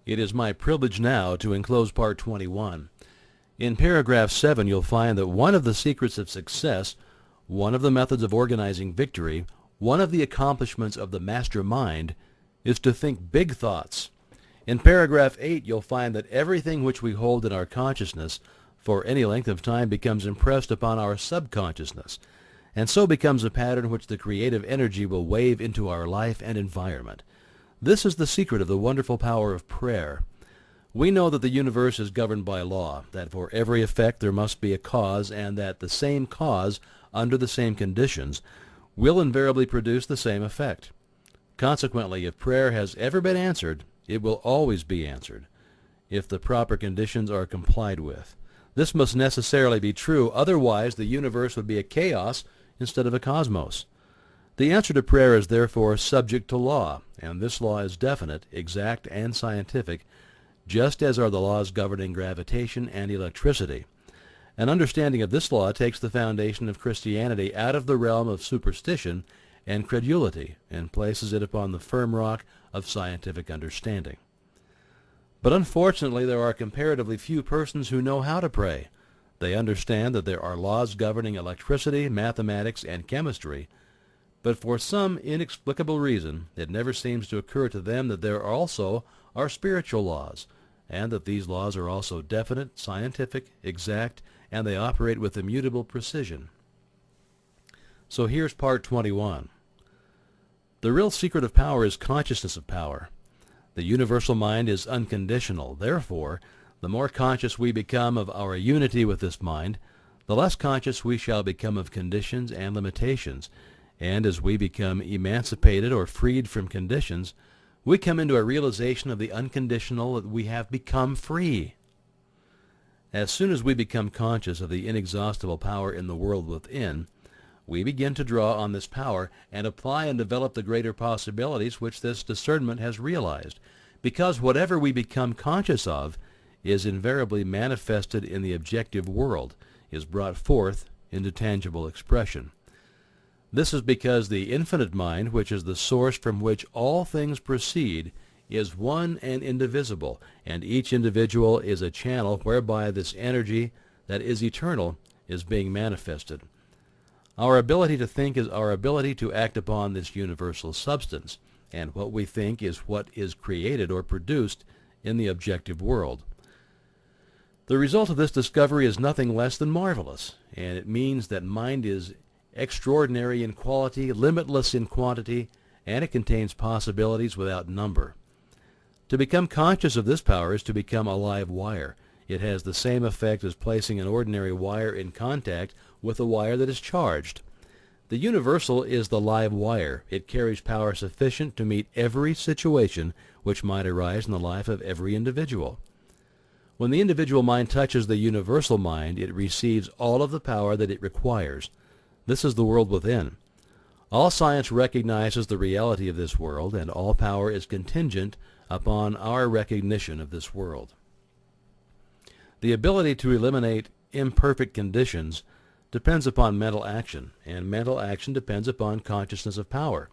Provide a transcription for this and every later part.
It is my privilege now to enclose part 21. In paragraph 7 you'll find that one of the secrets of success, one of the methods of organizing victory, one of the accomplishments of the master mind is to think big thoughts. In paragraph 8 you'll find that everything which we hold in our consciousness for any length of time becomes impressed upon our subconsciousness, and so becomes a pattern which the creative energy will wave into our life and environment. This is the secret of the wonderful power of prayer. We know that the universe is governed by law, that for every effect there must be a cause, and that the same cause, under the same conditions, will invariably produce the same effect. Consequently, if prayer has ever been answered, it will always be answered, if the proper conditions are complied with. This must necessarily be true, otherwise the universe would be a chaos instead of a cosmos. The answer to prayer is therefore subject to law, and this law is definite, exact, and scientific, just as are the laws governing gravitation and electricity. An understanding of this law takes the foundation of Christianity out of the realm of superstition and credulity and places it upon the firm rock of scientific understanding. But unfortunately there are comparatively few persons who know how to pray. They understand that there are laws governing electricity, mathematics, and chemistry, but for some inexplicable reason it never seems to occur to them that there also are spiritual laws, and that these laws are also definite, scientific, exact, and they operate with immutable precision. So here's part 21. The real secret of power is consciousness of power. The universal mind is unconditional. Therefore, the more conscious we become of our unity with this mind, the less conscious we shall become of conditions and limitations, and as we become emancipated or freed from conditions, we come into a realization of the unconditional, that we have become free. As soon as we become conscious of the inexhaustible power in the world within, we begin to draw on this power and apply and develop the greater possibilities which this discernment has realized, because whatever we become conscious of is invariably manifested in the objective world, is brought forth into tangible expression. This is because the infinite mind, which is the source from which all things proceed, is one and indivisible, and each individual is a channel whereby this energy that is eternal is being manifested. Our ability to think is our ability to act upon this universal substance, and what we think is what is created or produced in the objective world. The result of this discovery is nothing less than marvelous, and it means that mind is extraordinary in quality, limitless in quantity, and it contains possibilities without number. To become conscious of this power is to become a live wire. It has the same effect as placing an ordinary wire in contact with a wire that is charged. The universal is the live wire. It carries power sufficient to meet every situation which might arise in the life of every individual. When the individual mind touches the universal mind, it receives all of the power that it requires. This is the world within. All science recognizes the reality of this world, and all power is contingent upon our recognition of this world. The ability to eliminate imperfect conditions depends upon mental action, and mental action depends upon consciousness of power.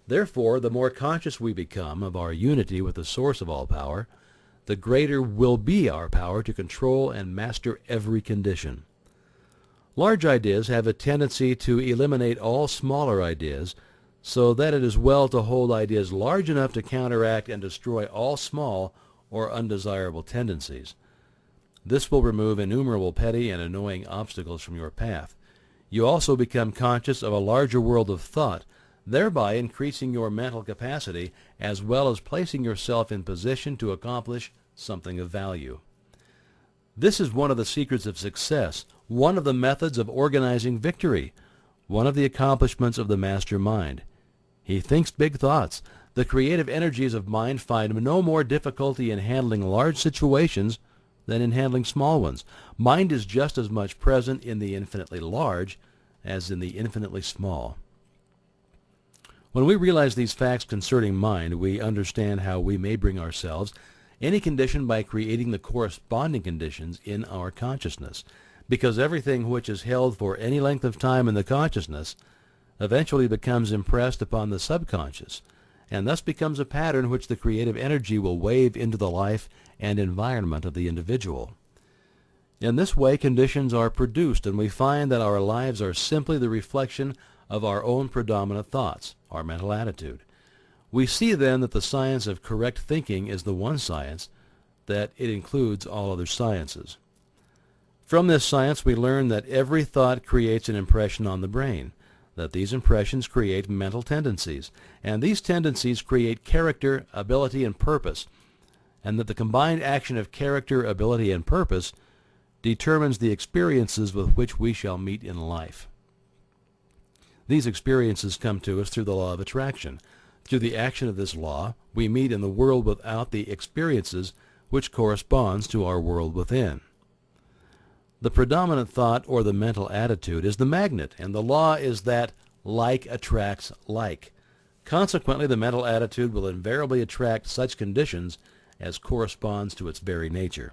Therefore, the more conscious we become of our unity with the source of all power, the greater will be our power to control and master every condition. Large ideas have a tendency to eliminate all smaller ideas, so that it is well to hold ideas large enough to counteract and destroy all small or undesirable tendencies. This will remove innumerable petty and annoying obstacles from your path. You also become conscious of a larger world of thought, thereby increasing your mental capacity as well as placing yourself in position to accomplish something of value. This is one of the secrets of success, one of the methods of organizing victory, one of the accomplishments of the master mind. He thinks big thoughts. The creative energies of mind find no more difficulty in handling large situations than in handling small ones. Mind is just as much present in the infinitely large as in the infinitely small. When we realize these facts concerning mind, we understand how we may bring ourselves any condition by creating the corresponding conditions in our consciousness, because everything which is held for any length of time in the consciousness eventually becomes impressed upon the subconscious, and thus becomes a pattern which the creative energy will wave into the life and environment of the individual. In this way, conditions are produced, and we find that our lives are simply the reflection of our own predominant thoughts, our mental attitude. We see then that the science of correct thinking is the one science, that it includes all other sciences. From this science we learn that every thought creates an impression on the brain, that these impressions create mental tendencies, and these tendencies create character, ability, and purpose, and that the combined action of character, ability, and purpose determines the experiences with which we shall meet in life. These experiences come to us through the law of attraction. Through the action of this law, we meet in the world without the experiences which corresponds to our world within. The predominant thought or the mental attitude is the magnet, and the law is that like attracts like. Consequently, the mental attitude will invariably attract such conditions as corresponds to its very nature.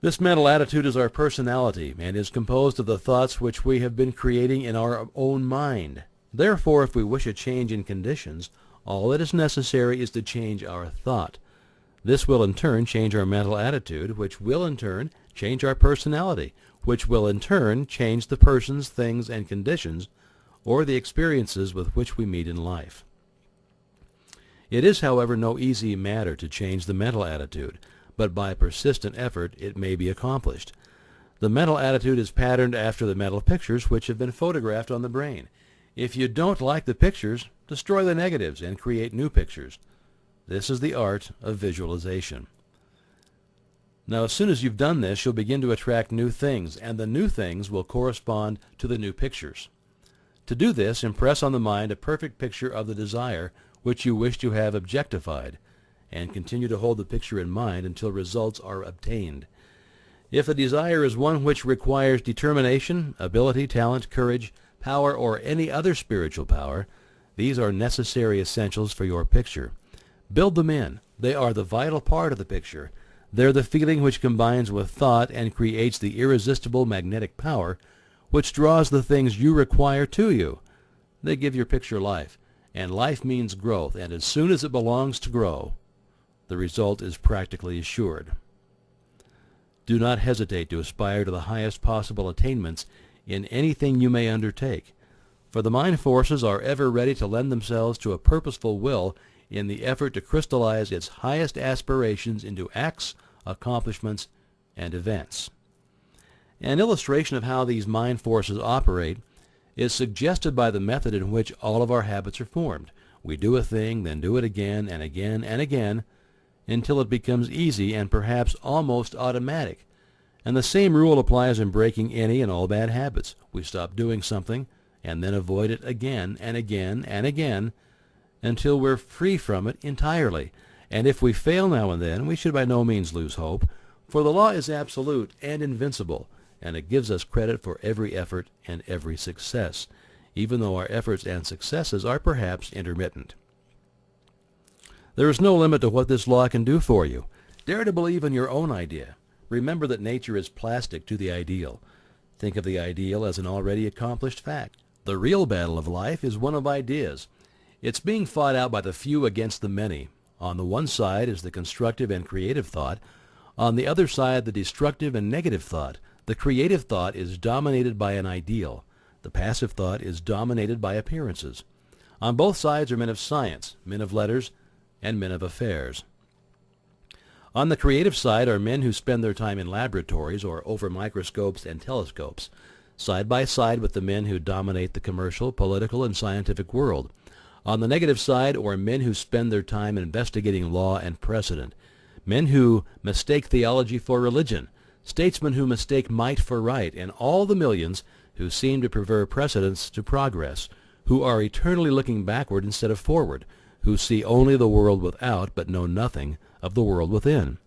This mental attitude is our personality and is composed of the thoughts which we have been creating in our own mind. Therefore, if we wish a change in conditions, all that is necessary is to change our thought. This will in turn change our mental attitude, which will in turn change our personality, which will in turn change the persons, things, and conditions, or the experiences with which we meet in life. It is, however, no easy matter to change the mental attitude, but by persistent effort it may be accomplished. The mental attitude is patterned after the mental pictures which have been photographed on the brain. If you don't like the pictures, destroy the negatives and create new pictures. This is the art of visualization. Now, as soon as you've done this, you'll begin to attract new things, and the new things will correspond to the new pictures. To do this, impress on the mind a perfect picture of the desire which you wish to have objectified, and continue to hold the picture in mind until results are obtained. If the desire is one which requires determination, ability, talent, courage, power, or any other spiritual power, these are necessary essentials for your picture. Build them in. They are the vital part of the picture. They're the feeling which combines with thought and creates the irresistible magnetic power which draws the things you require to you. They give your picture life, and life means growth, and as soon as it belongs to grow, the result is practically assured. Do not hesitate to aspire to the highest possible attainments in anything you may undertake, for the mind forces are ever ready to lend themselves to a purposeful will in the effort to crystallize its highest aspirations into acts, accomplishments, and events. An illustration of how these mind forces operate is suggested by the method in which all of our habits are formed. We do a thing, then do it again and again and again, until it becomes easy and perhaps almost automatic. And the same rule applies in breaking any and all bad habits. We stop doing something and then avoid it again and again and again until we're free from it entirely. And if we fail now and then, we should by no means lose hope, for the law is absolute and invincible, and it gives us credit for every effort and every success, even though our efforts and successes are perhaps intermittent. There is no limit to what this law can do for you. Dare to believe in your own idea. Remember that nature is plastic to the ideal. Think of the ideal as an already accomplished fact. The real battle of life is one of ideas. It's being fought out by the few against the many. On the one side is the constructive and creative thought. On the other side, the destructive and negative thought. The creative thought is dominated by an ideal. The passive thought is dominated by appearances. On both sides are men of science, men of letters, and men of affairs. On the creative side are men who spend their time in laboratories or over microscopes and telescopes, side by side with the men who dominate the commercial, political, and scientific world. On the negative side are men who spend their time investigating law and precedent, men who mistake theology for religion, statesmen who mistake might for right, and all the millions who seem to prefer precedence to progress, who are eternally looking backward instead of forward, who see only the world without but know nothing of the world within.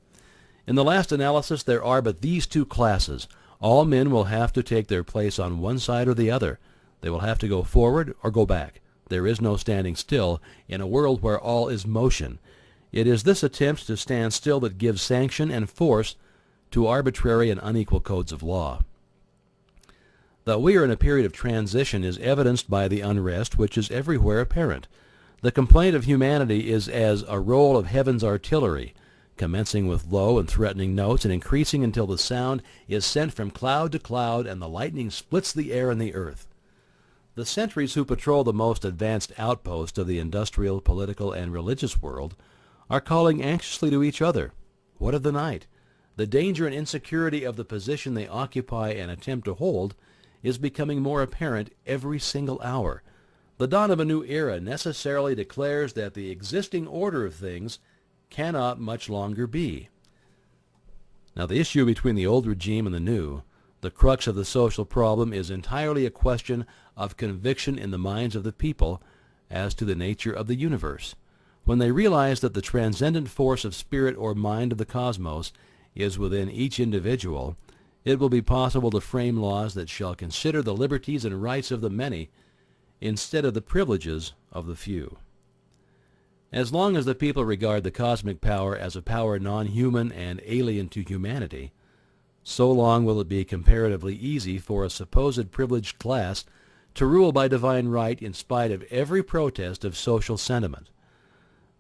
In the last analysis, there are but these two classes. All men will have to take their place on one side or the other. They will have to go forward or go back. There is no standing still in a world where all is motion. It is this attempt to stand still that gives sanction and force to arbitrary and unequal codes of law. That we are in a period of transition is evidenced by the unrest which is everywhere apparent. The complaint of humanity is as a roll of heaven's artillery, commencing with low and threatening notes and increasing until the sound is sent from cloud to cloud and the lightning splits the air and the earth. The sentries who patrol the most advanced outpost of the industrial, political, and religious world are calling anxiously to each other. What of the night? The danger and insecurity of the position they occupy and attempt to hold is becoming more apparent every single hour. The dawn of a new era necessarily declares that the existing order of things cannot much longer be. Now, the issue between the old regime and the new, the crux of the social problem, is entirely a question of conviction in the minds of the people as to the nature of the universe. When they realize that the transcendent force of spirit or mind of the cosmos is within each individual, it will be possible to frame laws that shall consider the liberties and rights of the many instead of the privileges of the few. As long as the people regard the cosmic power as a power non-human and alien to humanity, so long will it be comparatively easy for a supposed privileged class to rule by divine right in spite of every protest of social sentiment.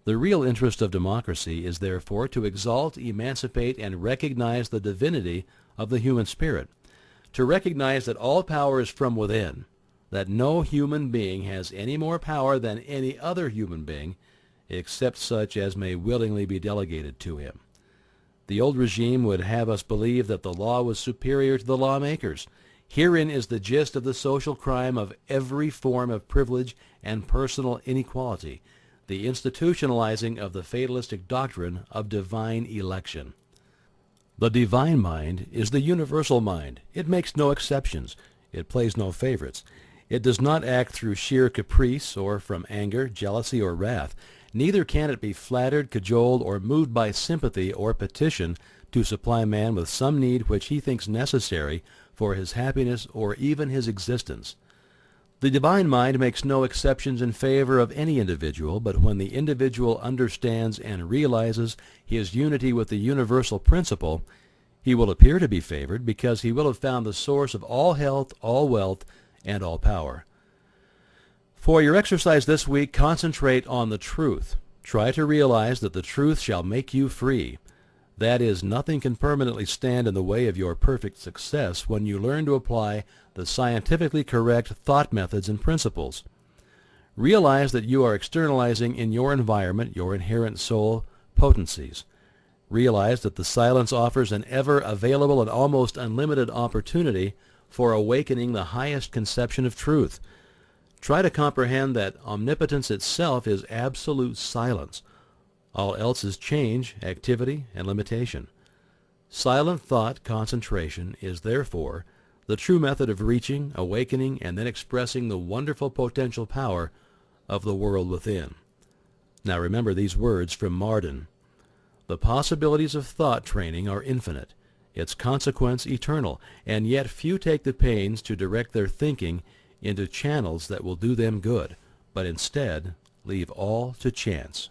The real interest of democracy is therefore to exalt, emancipate, and recognize the divinity of the human spirit, to recognize that all power is from within, that no human being has any more power than any other human being, except such as may willingly be delegated to him. The old regime would have us believe that the law was superior to the lawmakers. Herein is the gist of the social crime of every form of privilege and personal inequality, the institutionalizing of the fatalistic doctrine of divine election. The divine mind is the universal mind. It makes no exceptions. It plays no favorites. It does not act through sheer caprice or from anger, jealousy, or wrath. Neither can it be flattered, cajoled, or moved by sympathy or petition to supply man with some need which he thinks necessary for his happiness or even his existence. The divine mind makes no exceptions in favor of any individual, but when the individual understands and realizes his unity with the universal principle, he will appear to be favored because he will have found the source of all health, all wealth, and all power. For your exercise this week, concentrate on the truth. Try to realize that the truth shall make you free. That is, nothing can permanently stand in the way of your perfect success when you learn to apply the scientifically correct thought methods and principles. Realize that you are externalizing in your environment your inherent soul potencies. Realize that the silence offers an ever available and almost unlimited opportunity for awakening the highest conception of truth. Try to comprehend that omnipotence itself is absolute silence. All else is change, activity, and limitation. Silent thought concentration is therefore the true method of reaching, awakening, and then expressing the wonderful potential power of the world within. Now remember these words from Marden. The possibilities of thought training are infinite, its consequence eternal, and yet few take the pains to direct their thinking into channels that will do them good, but instead leave all to chance.